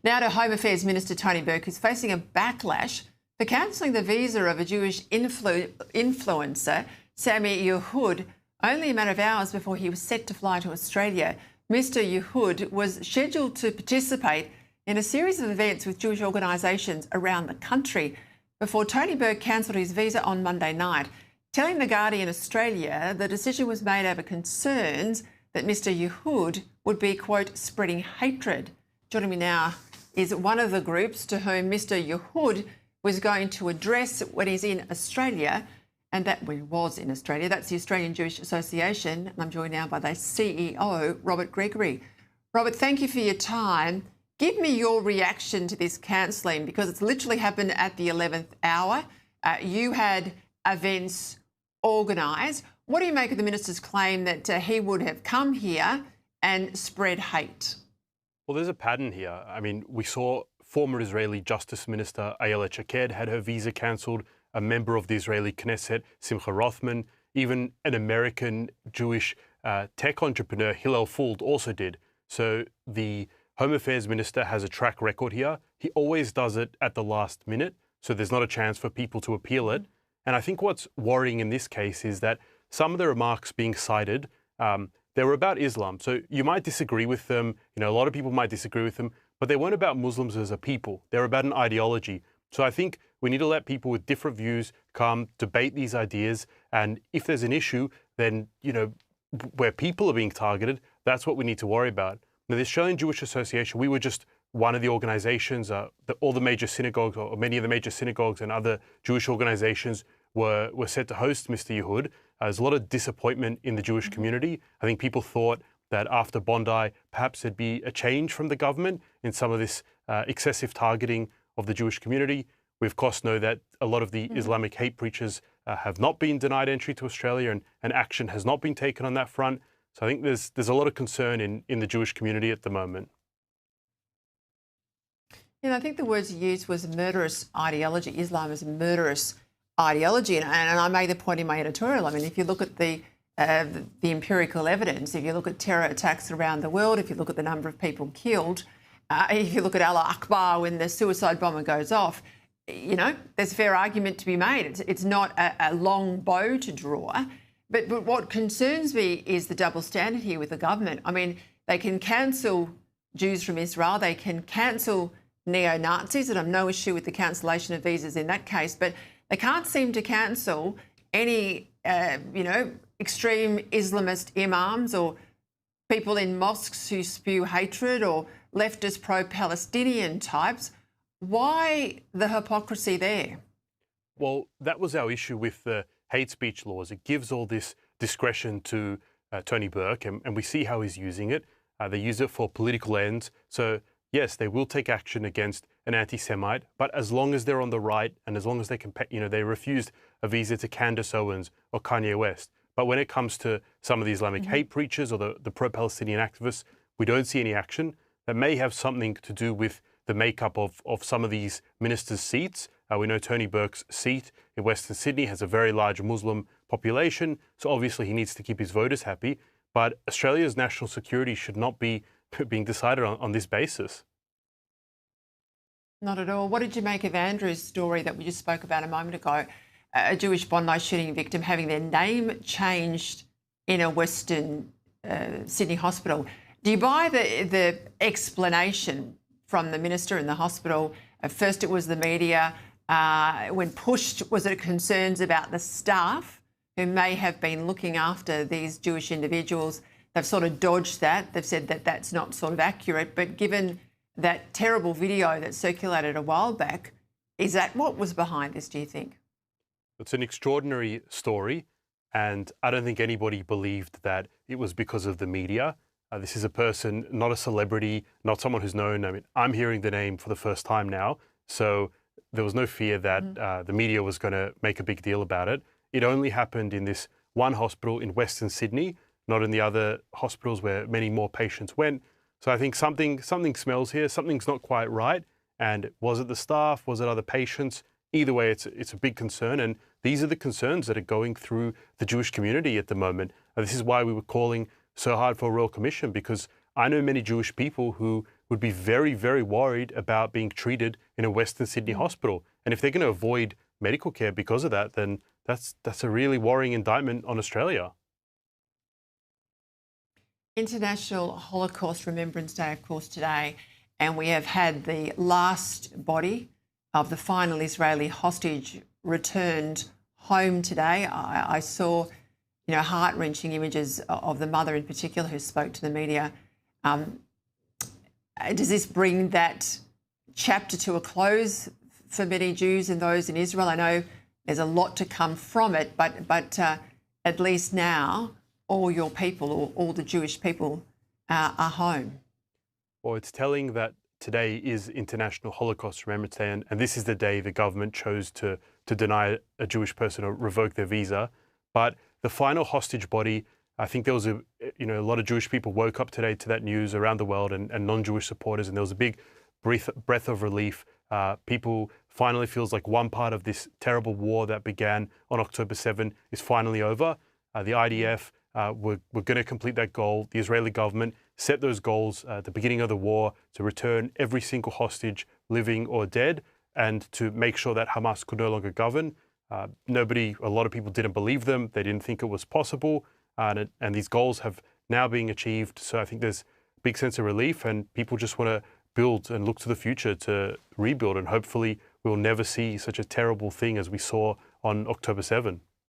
Now to Home Affairs Minister Tony Burke, who's facing a backlash for cancelling the visa of a Jewish influencer, Sammy Yahood, only a matter of hours before he was set to fly to Australia. Mr Yahood was scheduled to participate in a series of events with Jewish organisations around the country before Tony Burke cancelled his visa on Monday night, telling The Guardian Australia the decision was made over concerns that Mr Yahood would be, quote, spreading hatred. Joining me now is one of the groups to whom Mr Yahood was going to address when he's in Australia, and that was in Australia. That's the Australian Jewish Association. And I'm joined now by the CEO, Robert Gregory. Robert, thank you for your time. Give me your reaction to this cancelling, because it's literally happened at the 11th hour. You had events organised. What do you make of the minister's claim that he would have come here and spread hate? Well, there's a pattern here. I mean, we saw former Israeli Justice Minister Ayelet Shaked had her visa cancelled, a member of the Israeli Knesset, Simcha Rothman, even an American Jewish tech entrepreneur, Hillel Fuld, also did. So the Home Affairs Minister has a track record here. He always does it at the last minute, so there's not a chance for people to appeal it. And I think what's worrying in this case is that some of the remarks being cited, they were about Islam. So you might disagree with them. You know, a lot of people might disagree with them, but they weren't about Muslims as a people. They're about an ideology. So I think we need to let people with different views come, debate these ideas. And if there's an issue, then, you know, where people are being targeted, that's what we need to worry about. Now, the Australian Jewish Association, we were just one of the organisations. All the major synagogues, or many of the major synagogues and other Jewish organisations were set to host Mr Yahood. There's a lot of disappointment in the Jewish community. I think people thought that after Bondi, perhaps there'd be a change from the government in some of this excessive targeting of the Jewish community. We, of course, know that a lot of the Islamic hate preachers have not been denied entry to Australia, and action has not been taken on that front. So I think there's a lot of concern in the Jewish community at the moment. You know, I think the words you used was murderous ideology. Islam is a murderous ideology. And I made the point in my editorial. I mean, if you look at the empirical evidence, if you look at terror attacks around the world, if you look at the number of people killed, if you look at Allah Akbar when the suicide bomber goes off, you know, there's a fair argument to be made. It's not a long bow to draw. But what concerns me is the double standard here with the government. I mean, they can cancel Jews from Israel. They can cancel neo-Nazis, and I've no issue with the cancellation of visas in that case, but they can't seem to cancel any, you know, extreme Islamist imams or people in mosques who spew hatred or leftist pro-Palestinian types. Why the hypocrisy there? Well, that was our issue with the hate speech laws. It gives all this discretion to Tony Burke, and we see how he's using it. They use it for political ends. So yes, they will take action against an anti-Semite, but as long as they're on the right and as long as they can, you know, they refused a visa to Candace Owens or Kanye West. But when it comes to some of the Islamic hate preachers or the pro-Palestinian activists, we don't see any action. That may have something to do with the makeup of some of these ministers' seats. We know Tony Burke's seat in Western Sydney has a very large Muslim population, so obviously he needs to keep his voters happy. But Australia's national security should not be being decided on this basis. Not at all. What did you make of Andrew's story that we just spoke about a moment ago? A Jewish Bondi shooting victim having their name changed in a Western Sydney hospital. Do you buy the explanation from the minister in the hospital? At first it was the media. When pushed, was it concerns about the staff who may have been looking after these Jewish individuals? They've sort of dodged that. They've said that that's not sort of accurate. But given that terrible video that circulated a while back, is that what was behind this, do you think? It's an extraordinary story, and I don't think anybody believed that it was because of the media. This is a person, not a celebrity, not someone who's known. I mean, I'm hearing the name for the first time now, so there was no fear that the media was going to make a big deal about it. It only happened in this one hospital in Western Sydney, not in the other hospitals where many more patients went. So I think something smells here. Something's not quite right. And was it the staff? Was it other patients? Either way, it's a big concern. And these are the concerns that are going through the Jewish community at the moment. And this is why we were calling so hard for a Royal Commission, because I know many Jewish people who would be very, very worried about being treated in a Western Sydney hospital. And if they're going to avoid medical care because of that, then that's a really worrying indictment on Australia. International Holocaust Remembrance Day, of course, today, and we have had the last body of the final Israeli hostage returned home today. I saw, heart-wrenching images of the mother in particular who spoke to the media. Does this bring that chapter to a close for many Jews and those in Israel? I know there's a lot to come from it, but at least now all your people, or all the Jewish people, are home. Well, it's telling that today is International Holocaust Remembrance Day, and this is the day the government chose to deny a Jewish person or revoke their visa. But the final hostage body, I think there was a lot of Jewish people woke up today to that news around the world, and non-Jewish supporters, and there was a big breath of relief. People finally feels like one part of this terrible war that began on October 7 is finally over. The IDF we're going to complete that goal. The Israeli government set those goals at the beginning of the war to return every single hostage, living or dead, and to make sure that Hamas could no longer govern. A lot of people didn't believe them. They didn't think it was possible. And these goals have now been achieved. So I think there's a big sense of relief, and people just want to build and look to the future to rebuild. And hopefully we'll never see such a terrible thing as we saw on October 7.